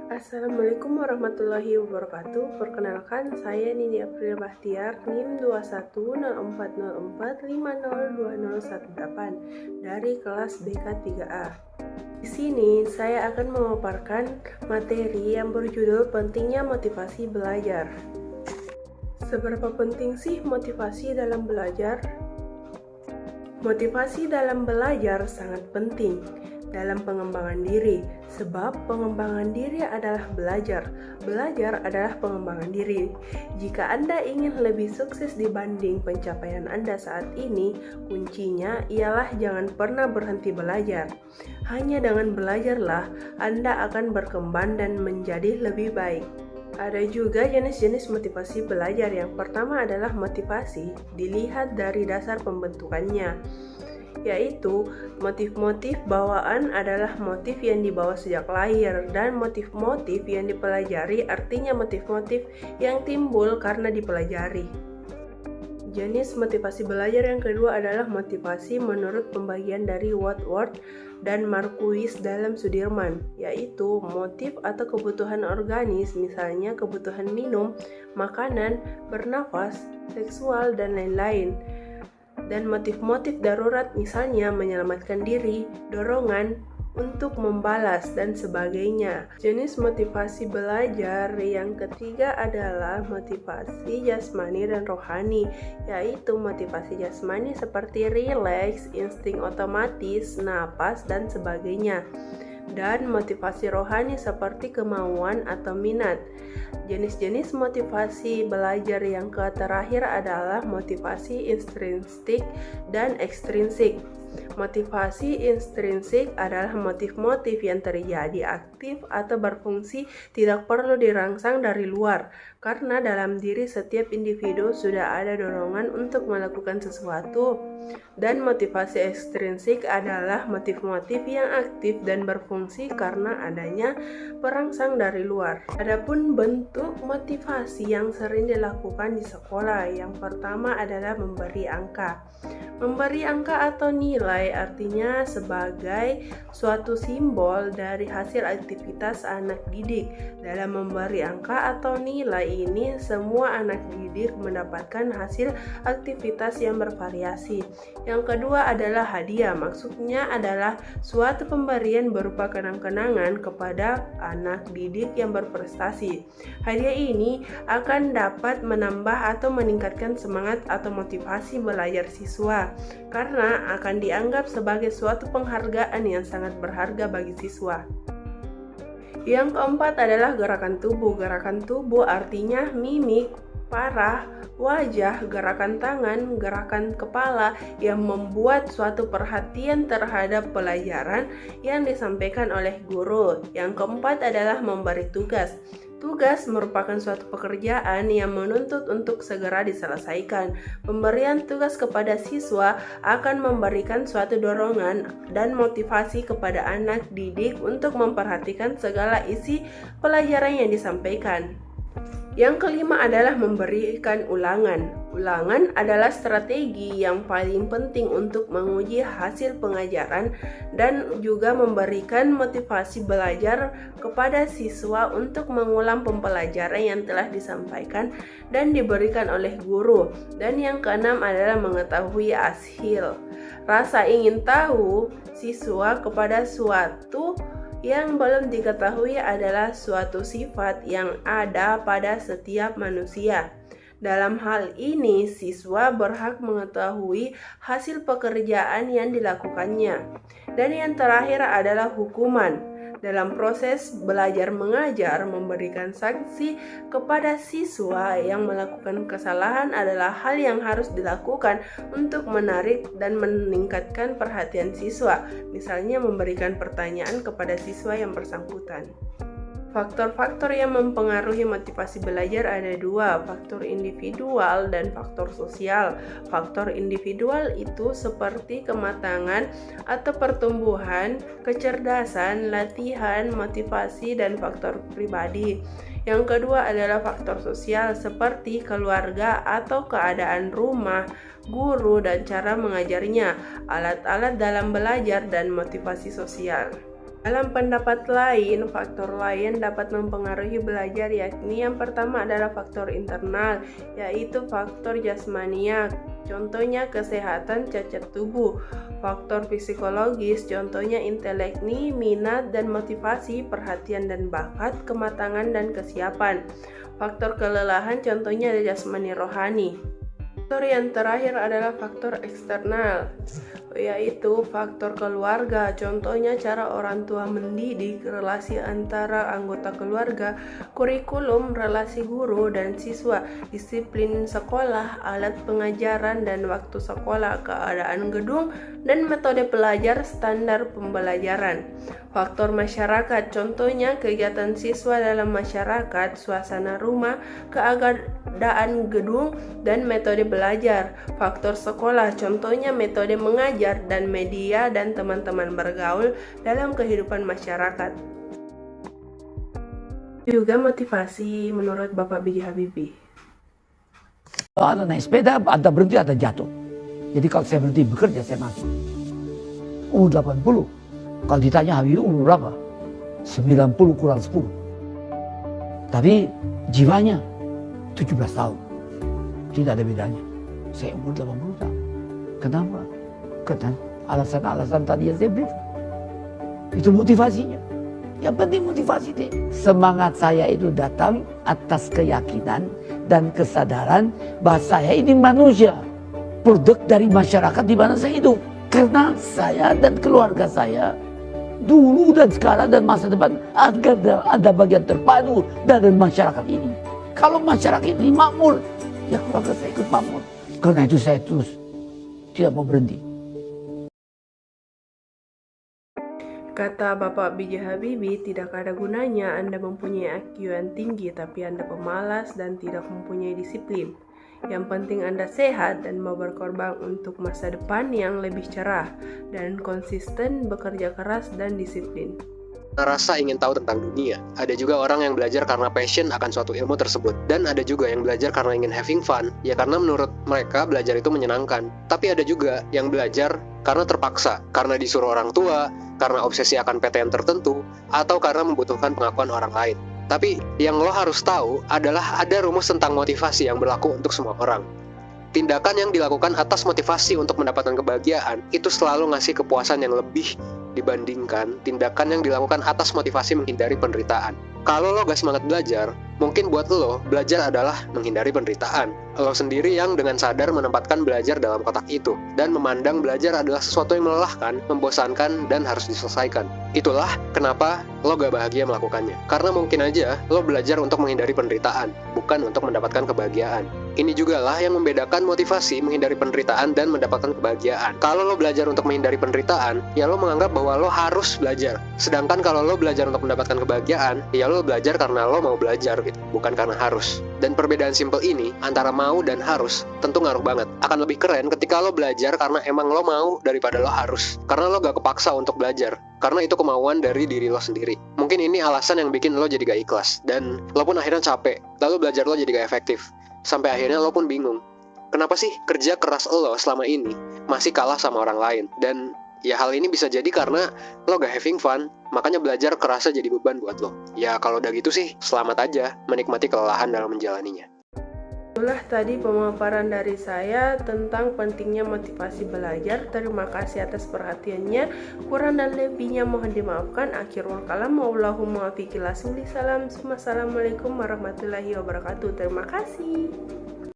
Assalamualaikum warahmatullahi wabarakatuh. Perkenalkan, saya Nini April Bahtiar, NIM 210404502018 dari kelas BK 3A. Di sini saya akan memaparkan materi yang berjudul Pentingnya Motivasi Belajar. Seberapa penting sih motivasi dalam belajar? Motivasi dalam belajar sangat penting dalam pengembangan diri, sebab pengembangan diri adalah belajar. Belajar adalah pengembangan diri. Jika Anda ingin lebih sukses dibanding pencapaian Anda saat ini, kuncinya ialah jangan pernah berhenti belajar. Hanya dengan belajarlah Anda akan berkembang dan menjadi lebih baik. Ada juga jenis-jenis motivasi belajar. Yang pertama adalah motivasi dilihat dari dasar pembentukannya, yaitu motif-motif bawaan adalah motif yang dibawa sejak lahir, dan motif-motif yang dipelajari artinya motif-motif yang timbul karena dipelajari. Jenis motivasi belajar yang kedua adalah motivasi menurut pembagian dari Woodward dan Marquis dalam Sudirman, yaitu motif atau kebutuhan organis, misalnya kebutuhan minum, makanan, bernafas, seksual, dan lain-lain. Dan motif-motif darurat, misalnya menyelamatkan diri, dorongan untuk membalas, dan sebagainya. Jenis motivasi belajar yang ketiga adalah motivasi jasmani dan rohani, yaitu motivasi jasmani seperti rileks, insting otomatis, napas, dan sebagainya. Dan motivasi rohani seperti kemauan atau minat. Jenis-jenis motivasi belajar yang terakhir adalah motivasi intrinsik dan ekstrinsik. Motivasi intrinsik adalah motif-motif yang terjadi aktif atau berfungsi, tidak perlu dirangsang dari luar, karena dalam diri setiap individu sudah ada dorongan untuk melakukan sesuatu. Dan motivasi ekstrinsik adalah motif-motif yang aktif dan berfungsi karena adanya perangsang dari luar. Adapun bentuk motivasi yang sering dilakukan di sekolah, yang pertama adalah memberi angka. Memberi angka atau nilai artinya sebagai suatu simbol dari hasil aktivitas anak didik. Dalam memberi angka atau nilai ini, semua anak didik mendapatkan hasil aktivitas yang bervariasi. Yang kedua adalah hadiah. Maksudnya adalah suatu pemberian berupa kenang-kenangan kepada anak didik yang berprestasi. Hadiah ini akan dapat menambah atau meningkatkan semangat atau motivasi belajar siswa, karena akan dianggap sebagai suatu penghargaan yang sangat berharga bagi siswa. Yang keempat adalah gerakan tubuh. Gerakan tubuh artinya mimik, parah, wajah, gerakan tangan, gerakan kepala yang membuat suatu perhatian terhadap pelajaran yang disampaikan oleh guru. Yang keempat adalah memberi tugas. Tugas merupakan suatu pekerjaan yang menuntut untuk segera diselesaikan. Pemberian tugas kepada siswa akan memberikan suatu dorongan dan motivasi kepada anak didik untuk memperhatikan segala isi pelajaran yang disampaikan. Yang kelima adalah memberikan ulangan. Ulangan adalah strategi yang paling penting untuk menguji hasil pengajaran dan juga memberikan motivasi belajar kepada siswa untuk mengulang pembelajaran yang telah disampaikan dan diberikan oleh guru. Dan yang keenam adalah mengetahui hasil. Rasa ingin tahu siswa kepada suatu yang belum diketahui adalah suatu sifat yang ada pada setiap manusia. Dalam hal ini, siswa berhak mengetahui hasil pekerjaan yang dilakukannya. Dan yang terakhir adalah hukuman. Dalam proses belajar mengajar, memberikan sanksi kepada siswa yang melakukan kesalahan adalah hal yang harus dilakukan untuk menarik dan meningkatkan perhatian siswa. Misalnya memberikan pertanyaan kepada siswa yang bersangkutan. Faktor-faktor yang mempengaruhi motivasi belajar ada dua, faktor individual dan faktor sosial. Faktor individual itu seperti kematangan atau pertumbuhan, kecerdasan, latihan, motivasi, dan faktor pribadi. Yang kedua adalah faktor sosial seperti keluarga atau keadaan rumah, guru, dan cara mengajarnya, alat-alat dalam belajar, dan motivasi sosial. Dalam pendapat lain, faktor lain dapat mempengaruhi belajar, yakni yang pertama adalah faktor internal, yaitu faktor jasmania, contohnya kesehatan cacat tubuh. Faktor psikologis, contohnya intelek, minat dan motivasi, perhatian dan bakat, kematangan dan kesiapan. Faktor kelelahan, contohnya jasmani rohani. Faktor yang terakhir adalah faktor eksternal, yaitu faktor keluarga, contohnya cara orang tua mendidik, relasi antara anggota keluarga, kurikulum, relasi guru dan siswa, disiplin sekolah, alat pengajaran dan waktu sekolah, keadaan gedung, dan metode belajar, standar pembelajaran. Faktor masyarakat, contohnya kegiatan siswa dalam masyarakat, suasana rumah, keadaan gedung, dan metode belajar. Faktor sekolah, contohnya metode mengajar dan media dan teman-teman bergaul dalam kehidupan masyarakat. Juga motivasi menurut Bapak B.J. Habibie. Ada naik sepeda, ada berhenti, ada jatuh. Jadi kalau saya berhenti bekerja, saya mati. Umur 80. Kalau ditanya Habibie umur berapa? 90 kurang 10. Tapi jiwanya 17 tahun. Tidak ada bedanya. Saya umur 80 tahun. Kenapa? Karena alasan-alasan tadi yang saya berikan. Itu motivasinya. Yang penting motivasi deh. Semangat saya itu datang atas keyakinan dan kesadaran bahwa saya ini manusia. Produk dari masyarakat di mana saya hidup. Karena saya dan keluarga saya dulu dan sekarang dan masa depan agar ada bagian terpadu dari masyarakat ini. Kalau masyarakat ini makmur, ya keluarga saya ikut makmur. Karena itu saya terus tidak mau berhenti. Kata Bapak B.J. Habibie, tidak ada gunanya Anda mempunyai IQ yang tinggi tapi Anda pemalas dan tidak mempunyai disiplin. Yang penting Anda sehat dan mau berkorban untuk masa depan yang lebih cerah dan konsisten bekerja keras dan disiplin. Rasa ingin tahu tentang dunia. Ada juga orang yang belajar karena passion akan suatu ilmu tersebut. Dan ada juga yang belajar karena ingin having fun. Ya karena menurut mereka belajar itu menyenangkan. Tapi ada juga yang belajar karena terpaksa. Karena disuruh orang tua, karena obsesi akan PTN tertentu, atau karena membutuhkan pengakuan orang lain. Tapi yang lo harus tahu adalah ada rumus tentang motivasi yang berlaku untuk semua orang. Tindakan yang dilakukan atas motivasi untuk mendapatkan kebahagiaan itu selalu ngasih kepuasan yang lebih dibandingkan tindakan yang dilakukan atas motivasi menghindari penderitaan. Kalau lo gak semangat belajar, mungkin buat lo, belajar adalah menghindari penderitaan. Lo sendiri yang dengan sadar menempatkan belajar dalam kotak itu, dan memandang belajar adalah sesuatu yang melelahkan, membosankan, dan harus diselesaikan. Itulah kenapa lo gak bahagia melakukannya. Karena mungkin aja lo belajar untuk menghindari penderitaan, bukan untuk mendapatkan kebahagiaan. Ini jugalah yang membedakan motivasi menghindari penderitaan dan mendapatkan kebahagiaan. Kalau lo belajar untuk menghindari penderitaan, ya lo menganggap bahwa lo harus belajar. Sedangkan kalau lo belajar untuk mendapatkan kebahagiaan, ya lo belajar karena lo mau belajar gitu, bukan karena harus. Dan perbedaan simpel ini antara mau dan harus tentu ngaruh banget. Akan lebih keren ketika lo belajar karena emang lo mau daripada lo harus. Karena lo gak kepaksa untuk belajar. Karena itu kemauan dari diri lo sendiri. Mungkin ini alasan yang bikin lo jadi gak ikhlas. Dan lo pun akhirnya capek. Lalu belajar lo jadi gak efektif. Sampai akhirnya lo pun bingung. Kenapa sih kerja keras lo selama ini masih kalah sama orang lain? Dan ya hal ini bisa jadi karena lo gak having fun. Makanya belajar kerasa jadi beban buat lo. Ya kalau udah gitu sih, selamat aja menikmati kelelahan dalam menjalaninya. Itulah tadi pemaparan dari saya tentang pentingnya motivasi belajar. Terima kasih atas perhatiannya. Kurang dan lebihnya mohon dimaafkan. Akhirul kalam, wallahumma muwaffiq. Assalamualaikum warahmatullahi wabarakatuh. Terima kasih.